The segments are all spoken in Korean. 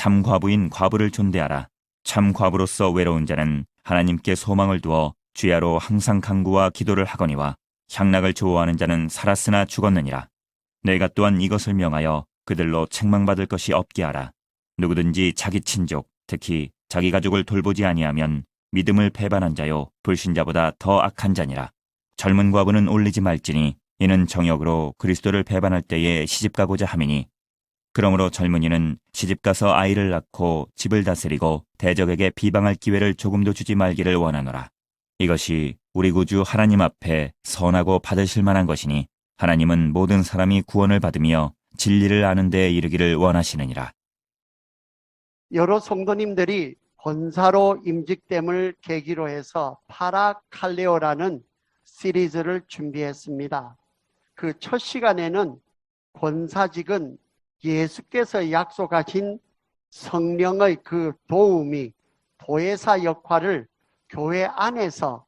참 과부인 과부를 존대하라. 참 과부로서 외로운 자는 하나님께 소망을 두어 주야로 항상 간구와 기도를 하거니와 향락을 좋아하는 자는 살았으나 죽었느니라. 내가 또한 이것을 명하여 그들로 책망받을 것이 없게 하라. 누구든지 자기 친족, 특히 자기 가족을 돌보지 아니하면 믿음을 배반한 자요 불신자보다 더 악한 자니라. 젊은 과부는 올리지 말지니 이는 정역으로 그리스도를 배반할 때에 시집가고자 함이니, 그러므로 젊은이는 시집가서 아이를 낳고 집을 다스리고 대적에게 비방할 기회를 조금도 주지 말기를 원하노라. 이것이 우리 구주 하나님 앞에 선하고 받으실 만한 것이니 하나님은 모든 사람이 구원을 받으며 진리를 아는 데에 이르기를 원하시느니라. 여러 성도님들이 권사로 임직됨을 계기로 해서 파라칼레오라는 시리즈를 준비했습니다. 그 첫 시간에는 권사직은 예수께서 약속하신 성령의 그 도움이 보혜사 역할을 교회 안에서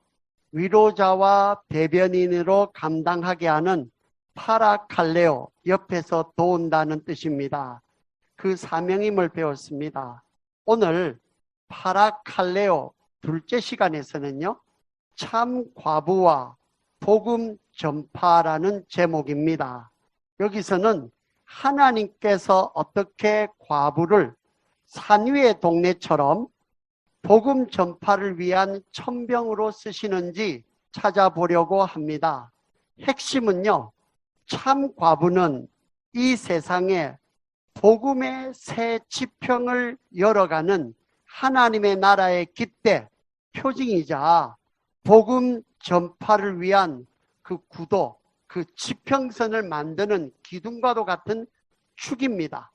위로자와 대변인으로 감당하게 하는 파라칼레오, 옆에서 도운다는 뜻입니다. 그 사명임을 배웠습니다. 오늘 파라칼레오 둘째 시간에서는요, 참 과부와 복음 전파라는 제목입니다. 여기서는 하나님께서 어떻게 과부를 산 위의 동네처럼 복음 전파를 위한 천병으로 쓰시는지 찾아보려고 합니다. 핵심은요, 참 과부는 이 세상에 복음의 새 지평을 열어가는 하나님의 나라의 깃대, 표징이자 복음 전파를 위한 그 구도, 그 지평선을 만드는 기둥과도 같은 축입니다.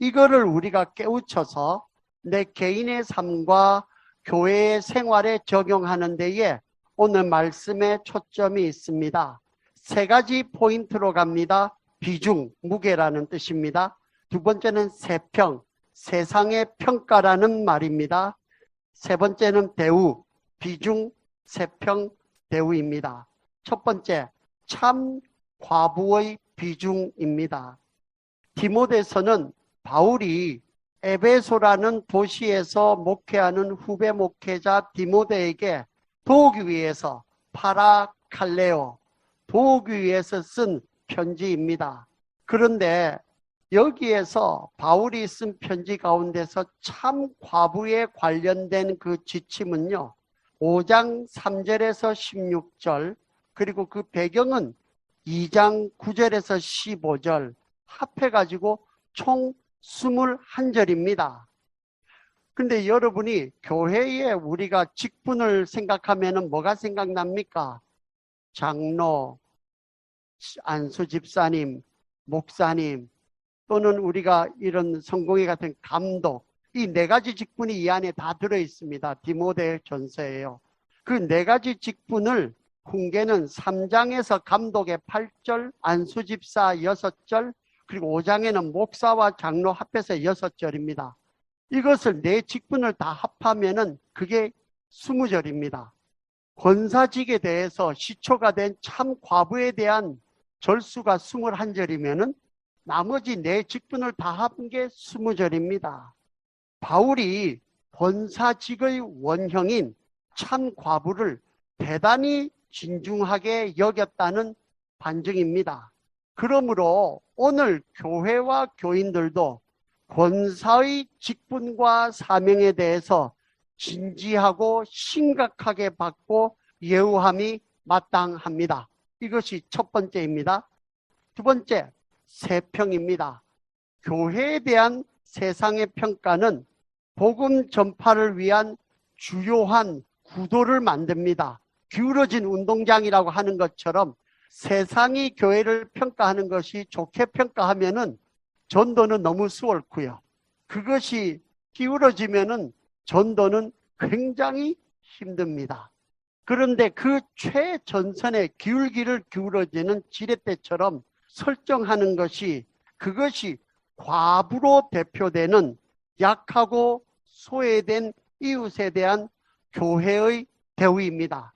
이거를 우리가 깨우쳐서 내 개인의 삶과 교회의 생활에 적용하는 데에 오늘 말씀에 초점이 있습니다. 세 가지 포인트로 갑니다. 비중, 무게라는 뜻입니다. 두 번째는 세평, 세상의 평가라는 말입니다. 세 번째는 대우, 비중, 세평, 대우입니다. 첫 번째, 참 과부의 비중입니다. 디모데서는 바울이 에베소라는 도시에서 목회하는 후배 목회자 디모데에게 도우기 위해서 파라칼레오, 도우기 위해서 쓴 편지입니다. 그런데 여기에서 바울이 쓴 편지 가운데서 참 과부에 관련된 그 지침은요, 5장 3절에서 16절, 그리고 그 배경은 2장 9절에서 15절 합해가지고 총 21절입니다. 근데 여러분이 교회에 우리가 직분을 생각하면 뭐가 생각납니까? 장로, 안수 집사님, 목사님, 또는 우리가 이런 성공회 같은 감독, 이 네 가지 직분이 이 안에 다 들어있습니다. 디모데 전서예요. 그 네 가지 직분을 훈계는 3장에서 감독의 8절, 안수 집사 6절, 그리고 5장에는 목사와 장로 합해서 6절입니다. 이것을 네 직분을 다 합하면은 그게 20절입니다. 권사직에 대해서 시초가 된 참 과부에 대한 절수가 21절이면은 나머지 네 직분을 다 합은 게 20절입니다. 바울이 권사직의 원형인 참 과부를 대단히 진중하게 여겼다는 반증입니다. 그러므로 오늘 교회와 교인들도 권사의 직분과 사명에 대해서 진지하고 심각하게 받고 예우함이 마땅합니다. 이것이 첫 번째입니다. 두 번째, 세평입니다. 교회에 대한 세상의 평가는 복음 전파를 위한 주요한 구도를 만듭니다. 기울어진 운동장이라고 하는 것처럼 세상이 교회를 평가하는 것이 좋게 평가하면은 전도는 너무 수월고요. 그것이 기울어지면은 전도는 굉장히 힘듭니다. 그런데 그 최전선에 기울기를 기울어지는 지렛대처럼 설정하는 것이, 그것이 과부로 대표되는 약하고 소외된 이웃에 대한 교회의 대우입니다.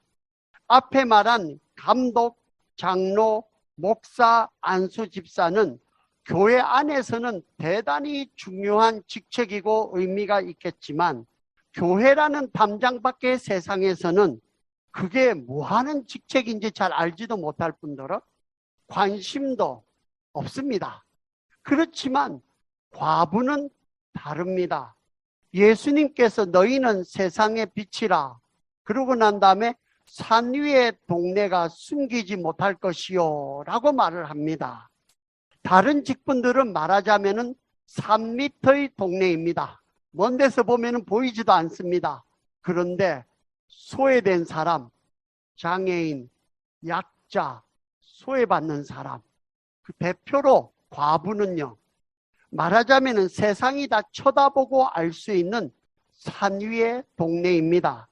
앞에 말한 감독, 장로, 목사, 안수 집사는 교회 안에서는 대단히 중요한 직책이고 의미가 있겠지만 교회라는 담장 밖의 세상에서는 그게 뭐 하는 직책인지 잘 알지도 못할 뿐더러 관심도 없습니다. 그렇지만 과부는 다릅니다. 예수님께서 너희는 세상의 빛이라 그러고 난 다음에 산 위의 동네가 숨기지 못할 것이요 라고 말을 합니다. 다른 직분들은 말하자면 3m의 동네입니다. 먼 데서 보면 보이지도 않습니다. 그런데 소외된 사람, 장애인, 약자, 소외받는 사람, 그 대표로 과부는요, 말하자면 세상이 다 쳐다보고 알 수 있는 산 위의 동네입니다.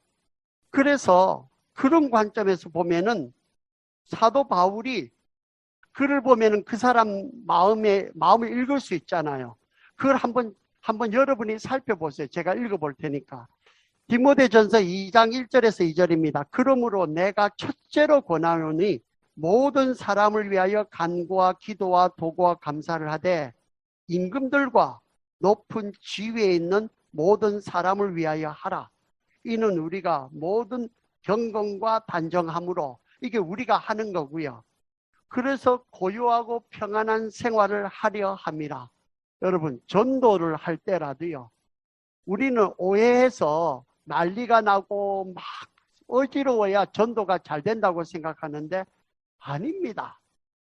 그래서 그런 관점에서 보면은 사도 바울이 글을 보면은 그 사람 마음을 읽을 수 있잖아요. 그걸 한번 여러분이 살펴보세요. 제가 읽어볼 테니까. 디모데전서 2장 1절에서 2절입니다. 그러므로 내가 첫째로 권하노니 모든 사람을 위하여 간구와 기도와 도구와 감사를 하되 임금들과 높은 지위에 있는 모든 사람을 위하여 하라. 이는 우리가 모든 경건과 단정함으로 이게 우리가 하는 거고요. 그래서 고요하고 평안한 생활을 하려 함이라. 여러분, 전도를 할 때라도요, 우리는 오해해서 난리가 나고 막 어지러워야 전도가 잘 된다고 생각하는데 아닙니다.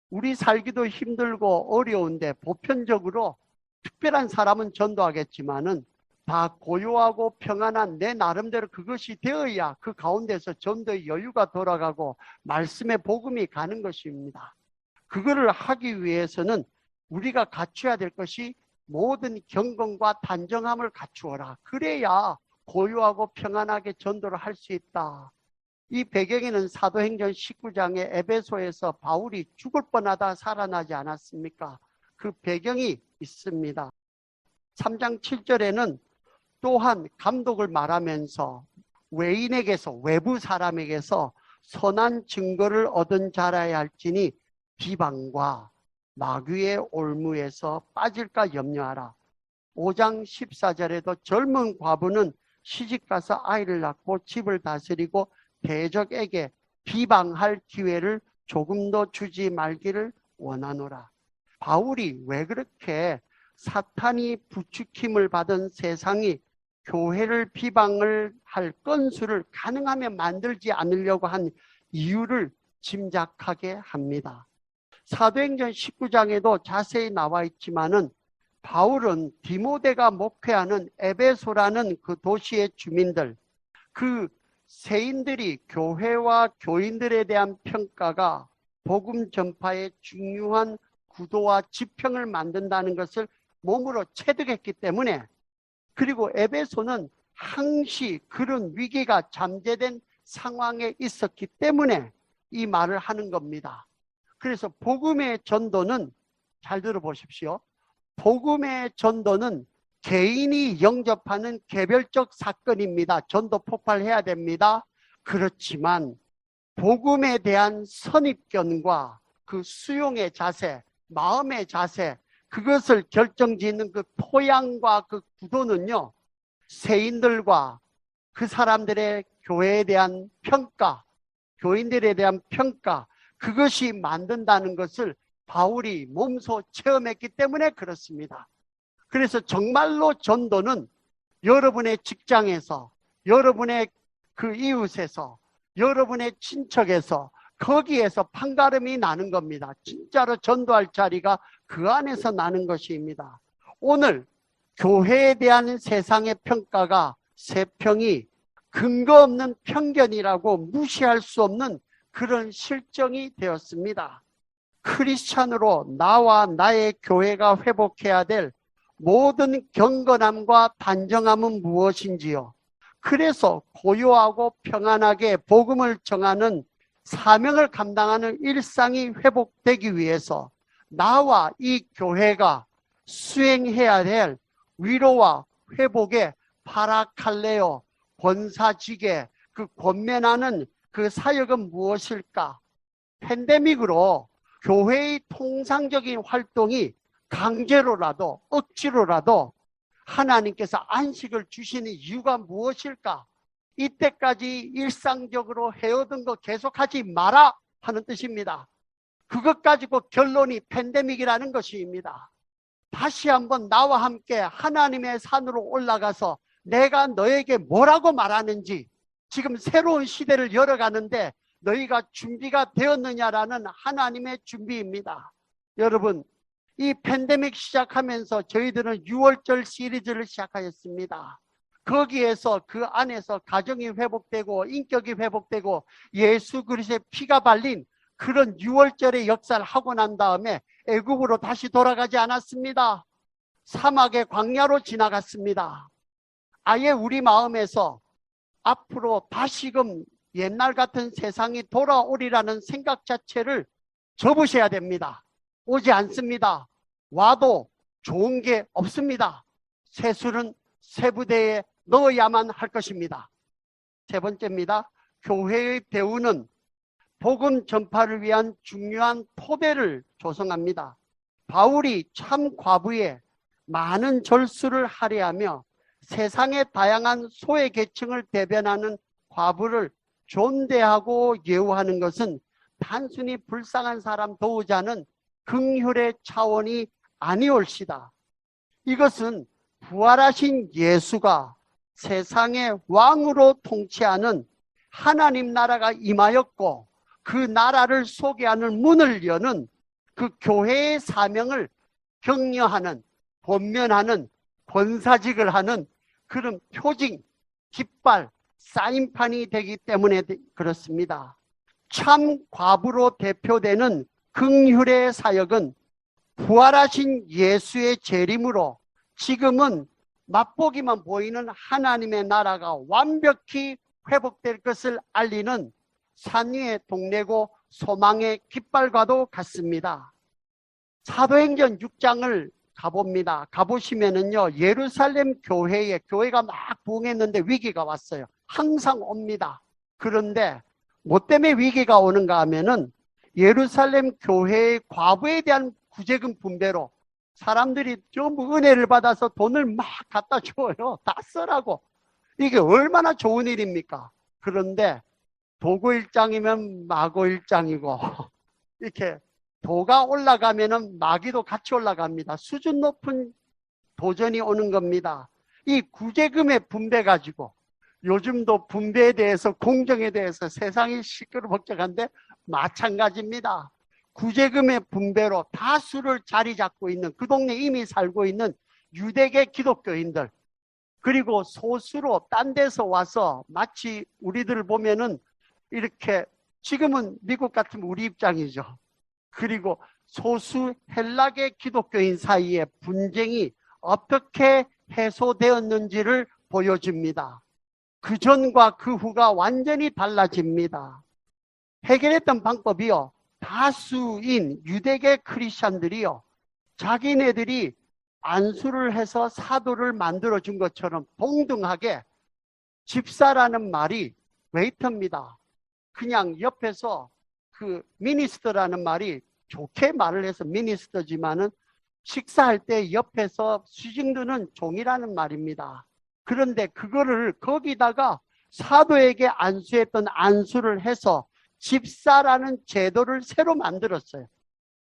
우리 살기도 힘들고 어려운데 보편적으로 특별한 사람은 전도하겠지만은 다 고요하고 평안한 내 나름대로 그것이 되어야 그 가운데서 전도의 여유가 돌아가고 말씀의 복음이 가는 것입니다. 그거를 하기 위해서는 우리가 갖춰야 될 것이 모든 경건과 단정함을 갖추어라. 그래야 고요하고 평안하게 전도를 할 수 있다. 이 배경에는 사도행전 19장의 에베소에서 바울이 죽을 뻔하다 살아나지 않았습니까? 그 배경이 있습니다. 3장 7절에는 또한 감독을 말하면서 외인에게서, 외부 사람에게서 선한 증거를 얻은 자라야 할지니 비방과 마귀의 올무에서 빠질까 염려하라. 5장 14절에도 젊은 과부는 시집가서 아이를 낳고 집을 다스리고 대적에게 비방할 기회를 조금도 주지 말기를 원하노라. 바울이 왜 그렇게 사탄이 부추김을 받은 세상이 교회를 비방을 할 건수를 가능하면 만들지 않으려고 한 이유를 짐작하게 합니다. 사도행전 19장에도 자세히 나와 있지만은 바울은 디모데가 목회하는 에베소라는 그 도시의 주민들, 그 세인들이 교회와 교인들에 대한 평가가 복음 전파의 중요한 구도와 지평을 만든다는 것을 몸으로 체득했기 때문에, 그리고 에베소는 항시 그런 위기가 잠재된 상황에 있었기 때문에 이 말을 하는 겁니다. 그래서 복음의 전도는, 잘 들어보십시오. 복음의 전도는 개인이 영접하는 개별적 사건입니다. 전도 폭발해야 됩니다. 그렇지만 복음에 대한 선입견과 그 수용의 자세, 마음의 자세, 그것을 결정짓는 그 토양과 그 구도는요, 세인들과 그 사람들의 교회에 대한 평가, 교인들에 대한 평가, 그것이 만든다는 것을 바울이 몸소 체험했기 때문에 그렇습니다. 그래서 정말로 전도는 여러분의 직장에서, 여러분의 그 이웃에서, 여러분의 친척에서, 거기에서 판가름이 나는 겁니다. 진짜로 전도할 자리가 그 안에서 나는 것입니다. 오늘 교회에 대한 세상의 평가가, 세평이 근거 없는 편견이라고 무시할 수 없는 그런 실정이 되었습니다. 크리스찬으로 나와 나의 교회가 회복해야 될 모든 경건함과 단정함은 무엇인지요? 그래서 고요하고 평안하게 복음을 전하는 사명을 감당하는 일상이 회복되기 위해서 나와 이 교회가 수행해야 될 위로와 회복의 파라칼레오, 권사직의 그 권면하는 그 사역은 무엇일까? 팬데믹으로 교회의 통상적인 활동이 강제로라도 억지로라도 하나님께서 안식을 주시는 이유가 무엇일까? 이때까지 일상적으로 해오던 거 계속하지 마라 하는 뜻입니다. 그것 가지고 결론이 팬데믹이라는 것입니다. 다시 한번 나와 함께 하나님의 산으로 올라가서 내가 너에게 뭐라고 말하는지, 지금 새로운 시대를 열어가는데 너희가 준비가 되었느냐라는 하나님의 준비입니다. 여러분, 이 팬데믹 시작하면서 저희들은 6월절 시리즈를 시작하였습니다. 거기에서 그 안에서 가정이 회복되고 인격이 회복되고 예수 그리스도의 피가 발린 그런 6월절의 역사를 하고 난 다음에 애국으로 다시 돌아가지 않았습니다. 사막의 광야로 지나갔습니다. 아예 우리 마음에서 앞으로 다시금 옛날 같은 세상이 돌아오리라는 생각 자체를 접으셔야 됩니다. 오지 않습니다. 와도 좋은 게 없습니다. 세수는 세부대에 넣어야만 할 것입니다. 세 번째입니다. 교회의 배우는 복음 전파를 위한 중요한 토대를 조성합니다. 바울이 참 과부에 많은 절수를 할애하며 세상의 다양한 소외 계층을 대변하는 과부를 존대하고 예우하는 것은 단순히 불쌍한 사람 도우자는 긍휼의 차원이 아니올시다. 이것은 부활하신 예수가 세상의 왕으로 통치하는 하나님 나라가 임하였고 그 나라를 소개하는 문을 여는 그 교회의 사명을 격려하는, 권면하는, 권사직을 하는 그런 표징, 깃발, 사인판이 되기 때문에 그렇습니다. 참 과부로 대표되는 긍휼의 사역은 부활하신 예수의 재림으로 지금은 맛보기만 보이는 하나님의 나라가 완벽히 회복될 것을 알리는 산 위의 동네고 소망의 깃발과도 같습니다. 사도행전 6장을 가봅니다. 가보시면은요, 예루살렘 교회가 막 부흥했는데 위기가 왔어요. 항상 옵니다. 그런데 뭐 때문에 위기가 오는가 하면은 예루살렘 교회의 과부에 대한 구제금 분배로 사람들이 전부 은혜를 받아서 돈을 막 갖다 줘요. 다 쓰라고. 이게 얼마나 좋은 일입니까? 그런데 도구 일장이면 마고 일장이고 이렇게 도가 올라가면은 마귀도 같이 올라갑니다. 수준 높은 도전이 오는 겁니다. 이 구제금의 분배 가지고 요즘도 분배에 대해서 공정에 대해서 세상이 시끌벅적한데 마찬가지입니다. 구제금의 분배로 다수를 자리 잡고 있는 그 동네 이미 살고 있는 유대계 기독교인들, 그리고 소수로 딴 데서 와서 마치 우리들 보면은 이렇게 지금은 미국 같으면 우리 입장이죠. 그리고 소수 헬라계 기독교인 사이의 분쟁이 어떻게 해소되었는지를 보여줍니다. 그 전과 그 후가 완전히 달라집니다. 해결했던 방법이요, 다수인 유대계 크리스찬들이요, 자기네들이 안수를 해서 사도를 만들어준 것처럼 동등하게, 집사라는 말이 웨이터입니다. 그냥 옆에서 그 미니스터라는 말이 좋게 말을 해서 미니스터지만은 식사할 때 옆에서 수징드는 종이라는 말입니다. 그런데 그거를 거기다가 사도에게 안수했던 안수를 해서 집사라는 제도를 새로 만들었어요.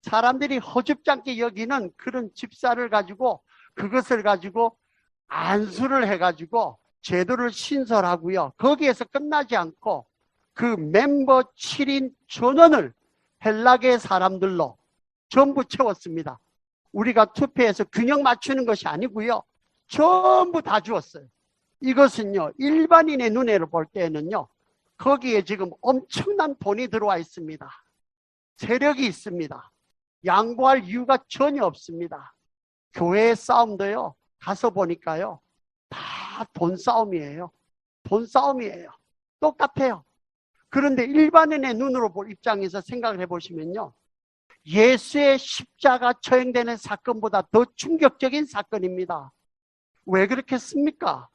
사람들이 허줍지 여기는 그런 집사를 가지고 그것을 가지고 안수를 해가지고 제도를 신설하고요. 거기에서 끝나지 않고 그 멤버 7인 전원을 헬라계 사람들로 전부 채웠습니다. 우리가 투표해서 균형 맞추는 것이 아니고요. 전부 다 주었어요. 이것은요, 일반인의 눈으로 볼 때는요, 거기에 지금 엄청난 돈이 들어와 있습니다. 세력이 있습니다. 양보할 이유가 전혀 없습니다. 교회의 싸움도요, 가서 보니까요, 다 돈 싸움이에요. 돈 싸움이에요. 똑같아요. 그런데 일반인의 눈으로 볼 입장에서 생각을 해보시면요, 예수의 십자가 처형되는 사건보다 더 충격적인 사건입니다. 왜 그렇겠습니까?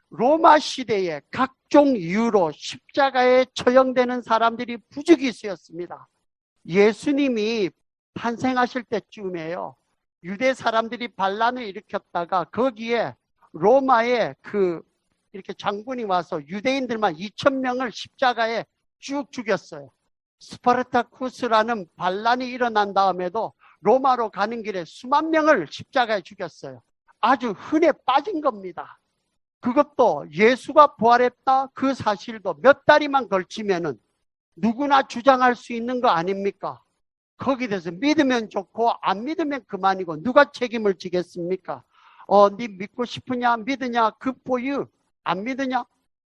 로마 시대에 각종 이유로 십자가에 처형되는 사람들이 부지기수였습니다. 예수님이 탄생하실 때쯤에요, 유대 사람들이 반란을 일으켰다가 거기에 로마의 이렇게 장군이 와서 유대인들만 2,000명을 십자가에 쭉 죽였어요. 스파르타쿠스라는 반란이 일어난 다음에도 로마로 가는 길에 수만 명을 십자가에 죽였어요. 아주 흔해 빠진 겁니다. 그것도 예수가 부활했다 그 사실도 몇 달이만 걸치면은 누구나 주장할 수 있는 거 아닙니까? 거기에 대해서 믿으면 좋고 안 믿으면 그만이고 누가 책임을 지겠습니까? 네 믿고 싶으냐 믿으냐 good for you. 안 믿으냐?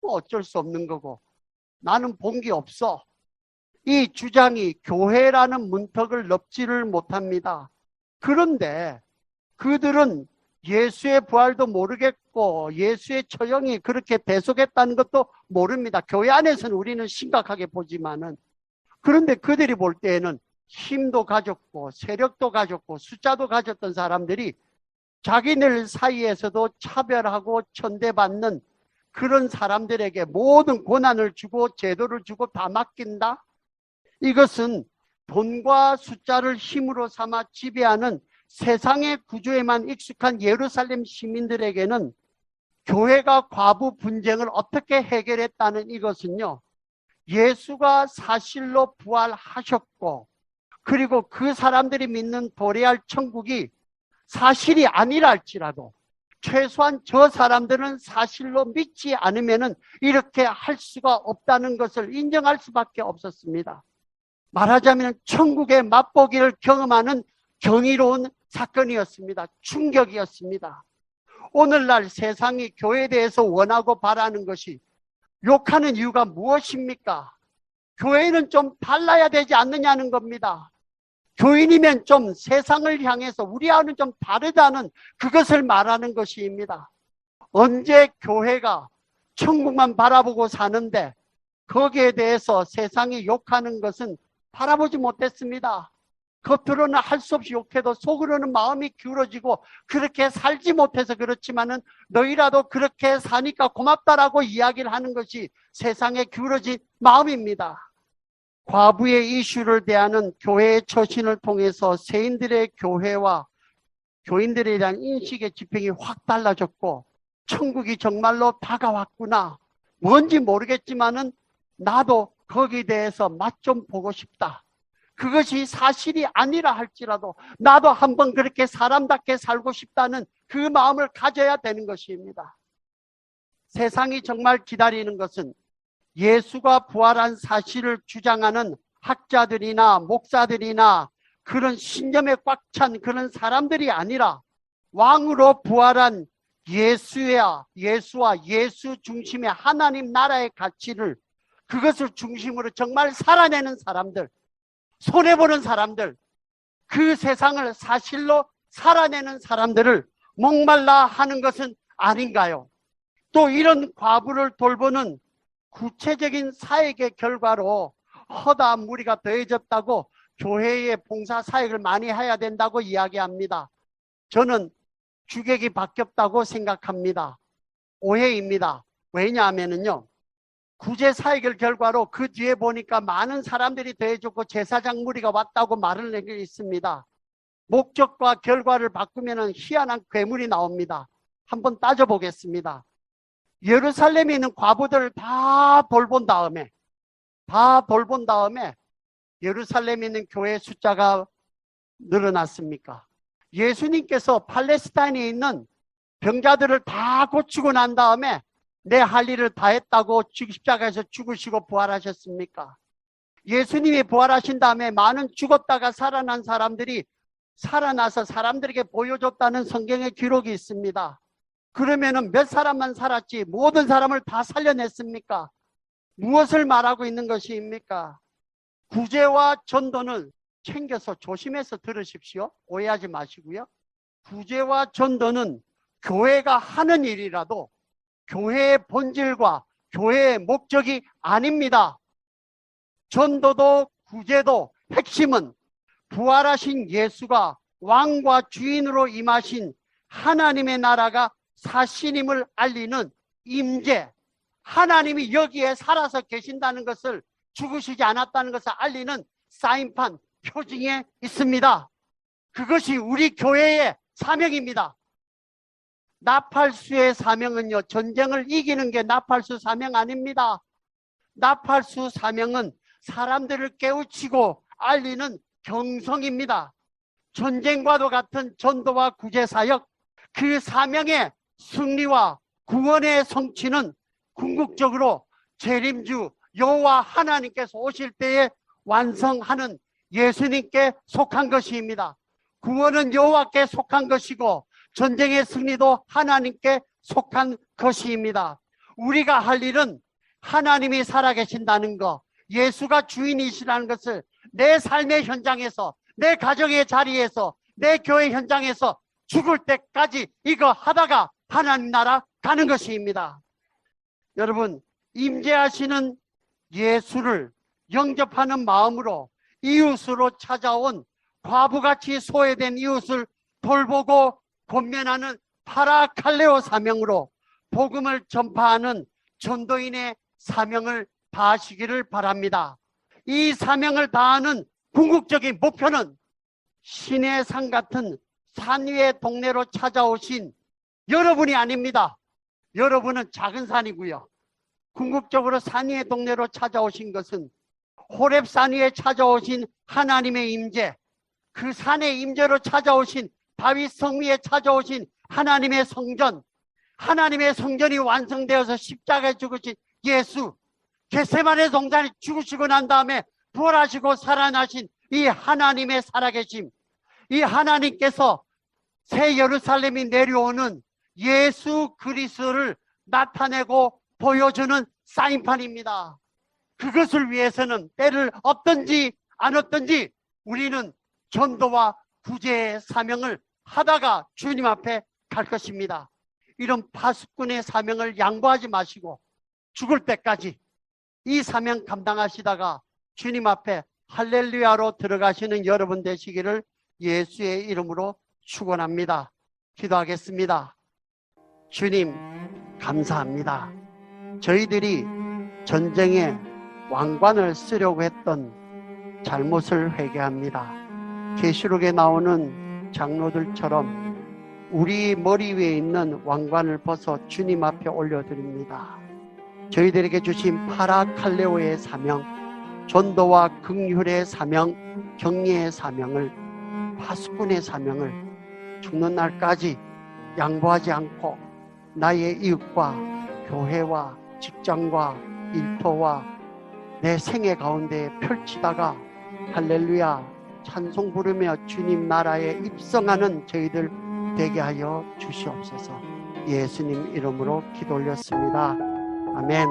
뭐 어쩔 수 없는 거고 나는 본 게 없어. 이 주장이 교회라는 문턱을 넘지를 못합니다. 그런데 그들은 예수의 부활도 모르겠고 예수의 처형이 그렇게 대속했다는 것도 모릅니다. 교회 안에서는 우리는 심각하게 보지만은 그런데 그들이 볼 때에는 힘도 가졌고 세력도 가졌고 숫자도 가졌던 사람들이 자기들 사이에서도 차별하고 천대받는 그런 사람들에게 모든 권한을 주고 제도를 주고 다 맡긴다? 이것은 돈과 숫자를 힘으로 삼아 지배하는 세상의 구조에만 익숙한 예루살렘 시민들에게는 교회가 과부 분쟁을 어떻게 해결했다는 이것은요, 예수가 사실로 부활하셨고 그리고 그 사람들이 믿는 도래할 천국이 사실이 아니라 할지라도 최소한 저 사람들은 사실로 믿지 않으면 이렇게 할 수가 없다는 것을 인정할 수밖에 없었습니다. 말하자면 천국의 맛보기를 경험하는 경이로운 사건이었습니다. 충격이었습니다. 오늘날 세상이 교회에 대해서 원하고 바라는 것이 욕하는 이유가 무엇입니까? 교회는 좀 달라야 되지 않느냐는 겁니다. 교인이면 좀 세상을 향해서 우리와는 좀 다르다는 그것을 말하는 것입니다. 언제 교회가 천국만 바라보고 사는데 거기에 대해서 세상이 욕하는 것은 바라보지 못했습니다. 겉으로는 할 수 없이 욕해도 속으로는 마음이 기울어지고 그렇게 살지 못해서 그렇지만은 너희라도 그렇게 사니까 고맙다라고 이야기를 하는 것이 세상에 기울어진 마음입니다. 과부의 이슈를 대하는 교회의 처신을 통해서 세인들의 교회와 교인들에 대한 인식의 지평이 확 달라졌고 천국이 정말로 다가왔구나. 뭔지 모르겠지만은 나도 거기에 대해서 맛 좀 보고 싶다. 그것이 사실이 아니라 할지라도 나도 한번 그렇게 사람답게 살고 싶다는 그 마음을 가져야 되는 것입니다. 세상이 정말 기다리는 것은 예수가 부활한 사실을 주장하는 학자들이나 목사들이나 그런 신념에 꽉 찬 그런 사람들이 아니라 왕으로 부활한 예수와 예수 중심의 하나님 나라의 가치를 그것을 중심으로 정말 살아내는 사람들, 손해보는 사람들, 그 세상을 사실로 살아내는 사람들을 목말라 하는 것은 아닌가요? 또 이런 과부를 돌보는 구체적인 사역의 결과로 허다한 무리가 더해졌다고 교회의 봉사 사역을 많이 해야 된다고 이야기합니다. 저는 주객이 바뀌었다고 생각합니다. 오해입니다. 왜냐하면요, 구제 사역의 결과로 그 뒤에 보니까 많은 사람들이 더해졌고 제사장 무리가 왔다고 말을 내고 있습니다. 목적과 결과를 바꾸면 희한한 괴물이 나옵니다. 한번 따져보겠습니다. 예루살렘에 있는 과부들을 다 돌본 다음에 예루살렘에 있는 교회 숫자가 늘어났습니까? 예수님께서 팔레스타인에 있는 병자들을 다 고치고 난 다음에 내 할 일을 다 했다고 십자가에서 죽으시고 부활하셨습니까? 예수님이 부활하신 다음에 많은 죽었다가 살아난 사람들이 살아나서 사람들에게 보여줬다는 성경의 기록이 있습니다. 그러면은 몇 사람만 살았지 모든 사람을 다 살려냈습니까? 무엇을 말하고 있는 것입니까? 구제와 전도는 챙겨서 조심해서 들으십시오. 오해하지 마시고요. 구제와 전도는 교회가 하는 일이라도 교회의 본질과 교회의 목적이 아닙니다. 전도도 구제도 핵심은 부활하신 예수가 왕과 주인으로 임하신 하나님의 나라가 사실임을 알리는 임재, 하나님이 여기에 살아서 계신다는 것을 죽으시지 않았다는 것을 알리는 사인판, 표징에 있습니다. 그것이 우리 교회의 사명입니다. 나팔수의 사명은요, 전쟁을 이기는 게 나팔수 사명 아닙니다. 나팔수 사명은 사람들을 깨우치고 알리는 경성입니다. 전쟁과도 같은 전도와 구제사역, 그 사명의 승리와 구원의 성취는 궁극적으로 재림주 여호와 하나님께서 오실 때에 완성하는 예수님께 속한 것입니다. 구원은 여호와께 속한 것이고 전쟁의 승리도 하나님께 속한 것입니다. 우리가 할 일은 하나님이 살아계신다는 것, 예수가 주인이시라는 것을 내 삶의 현장에서, 내 가정의 자리에서, 내 교회 현장에서 죽을 때까지 이거 하다가 하나님 나라 가는 것입니다. 여러분, 임재하시는 예수를 영접하는 마음으로 이웃으로 찾아온 과부같이 소외된 이웃을 돌보고 권면하는 파라칼레오 사명으로 복음을 전파하는 전도인의 사명을 다하시기를 바랍니다. 이 사명을 다하는 궁극적인 목표는 신의 산 같은 산 위의 동네로 찾아오신 여러분이 아닙니다. 여러분은 작은 산이고요. 궁극적으로 산 위의 동네로 찾아오신 것은 호렙산 위에 찾아오신 하나님의 임재, 그 산의 임재로 찾아오신 다윗 성 위에 찾아오신 하나님의 성전, 하나님의 성전이 완성되어서 십자가에 죽으신 예수, 겟세마네 동산에 죽으시고 난 다음에 부활하시고 살아나신 이 하나님의 살아계심, 이 하나님께서 새 예루살렘이 내려오는 예수 그리스도를 나타내고 보여주는 사인판입니다. 그것을 위해서는 때를 얻든지 안 얻든지 우리는 전도와 구제의 사명을 하다가 주님 앞에 갈 것입니다. 이런 파수꾼의 사명을 양보하지 마시고 죽을 때까지 이 사명 감당하시다가 주님 앞에 할렐루야로 들어가시는 여러분 되시기를 예수의 이름으로 축원합니다. 기도하겠습니다. 주님 감사합니다. 저희들이 전쟁에 왕관을 쓰려고 했던 잘못을 회개합니다. 계시록에 나오는 장로들처럼 우리 머리 위에 있는 왕관을 벗어 주님 앞에 올려드립니다. 저희들에게 주신 파라칼레오의 사명, 전도와 긍휼의 사명, 격려의 사명을, 파수꾼의 사명을 죽는 날까지 양보하지 않고 나의 이웃과 교회와 직장과 일터와 내 생애 가운데 펼치다가 할렐루야 찬송 부르며 주님 나라에 입성하는 저희들 되게 하여 주시옵소서. 예수님 이름으로 기도 올렸습니다. 아멘.